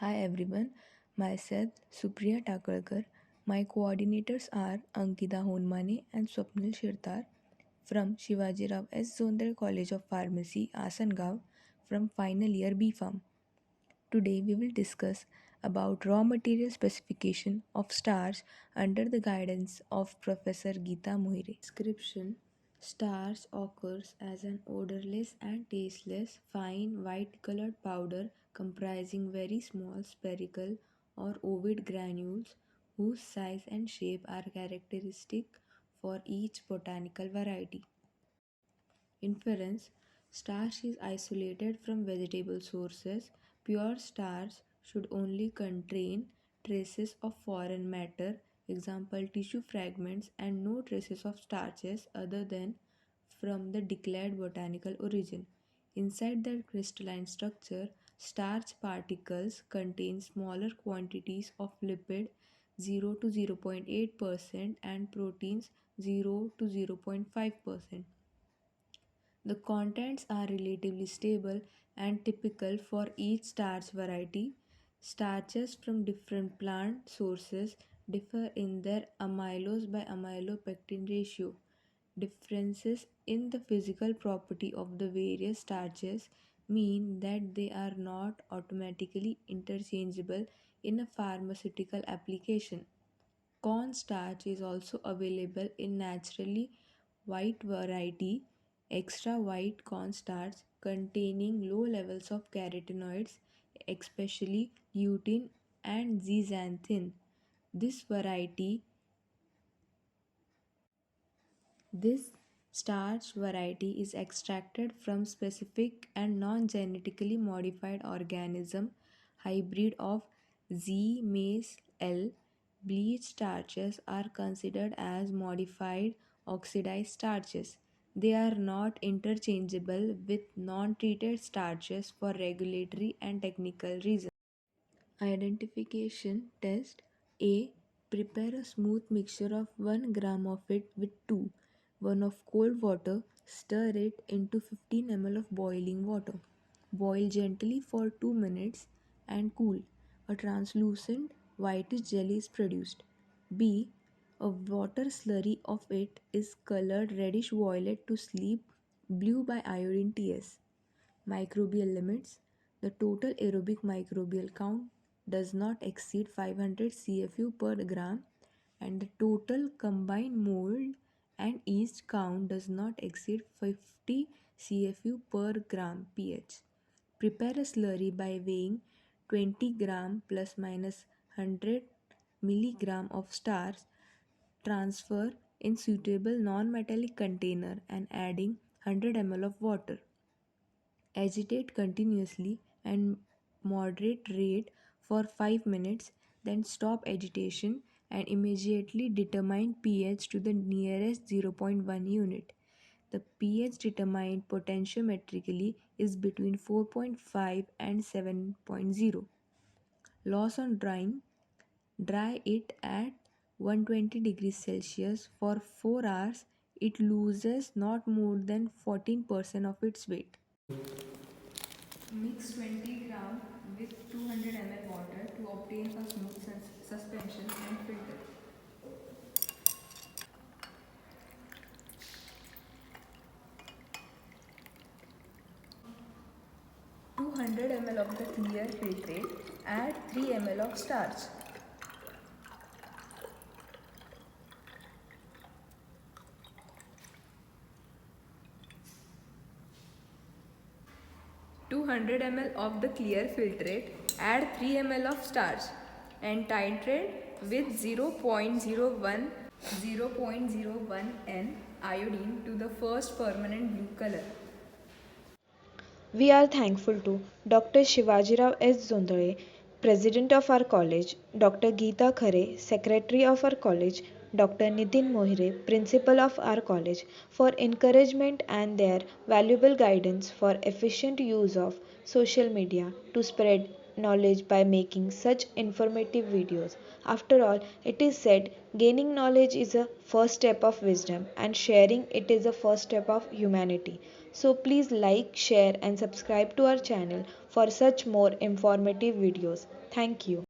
Hi everyone, myself Supriya Takalkar. My coordinators are Ankita Honmane and Swapnil Shirtar from Shivaji Rao S. Zondar College of Pharmacy, Asangaon from final year B Farm. Today we will discuss about raw material specification of starch under the guidance of Professor Geeta Mohire. Description: starch occurs as an odorless and tasteless fine white colored powder comprising very small spherical or ovoid granules whose size and shape are characteristic for each botanical variety. Inference: starch is isolated from vegetable sources. Pure starch should only contain traces of foreign matter, example tissue fragments, and no traces of starches other than from the declared botanical origin. Inside the crystalline structure, starch particles contain smaller quantities of lipid 0 to 0.8% and proteins 0 to 0.5%. The contents are relatively stable and typical for each starch variety. Starches from different plant sources differ in their amylose by amylopectin ratio. Differences in the physical property of the various starches mean that they are not automatically interchangeable in a pharmaceutical application. Cornstarch is also available in naturally white variety, extra white cornstarch containing low levels of carotenoids, especially lutein and zeaxanthin. This variety This starch variety is extracted from specific and non-genetically modified organism hybrid of Z. maize L. Bleached starches are considered as modified oxidized starches. They are not interchangeable with non-treated starches for regulatory and technical reasons. Identification test: A. Prepare a smooth mixture of 1 gram of it with 1 of cold water. Stir it into 15 ml of boiling water. Boil gently for 2 minutes and cool. A translucent whitish jelly is produced. B. A water slurry of it is colored reddish violet to sleep blue by iodine TS. Microbial limits: the total aerobic microbial count does not exceed 500 CFU per gram, and the total combined mold and yeast count does not exceed 50 CFU per gram pH. Prepare a slurry by weighing 20 gram plus minus 100 milligram of starch. Transfer in suitable non-metallic container and adding 100 ml of water. Agitate continuously and moderate rate for 5 minutes, then stop agitation and immediately determine pH to the nearest zero point 0.1 unit. The pH determined potentiometrically is between 4.5 and 7.0. Loss on drying: dry it at 120 degrees Celsius for 4 hours. It loses not more than 14% of its weight. Mix 20 gram with 200 ml water to obtain a smooth suspension and filter. 200 ml of the clear filtrate, add 3 ml of starch. 200 ml of the clear filtrate, add 3 ml of starch and titrate with 0.01 N iodine to the first permanent blue color. We are thankful to Dr. Shivajirao S. Zondale, President of our college, Dr. Geeta Khare, Secretary of our college, Dr. Nitin Mohire, Principal of our college, for encouragement and their valuable guidance for efficient use of social media to spread knowledge by making such informative videos. After all, it is said gaining knowledge is a first step of wisdom and sharing it is a first step of humanity. So please like, share and subscribe to our channel for such more informative videos. Thank you.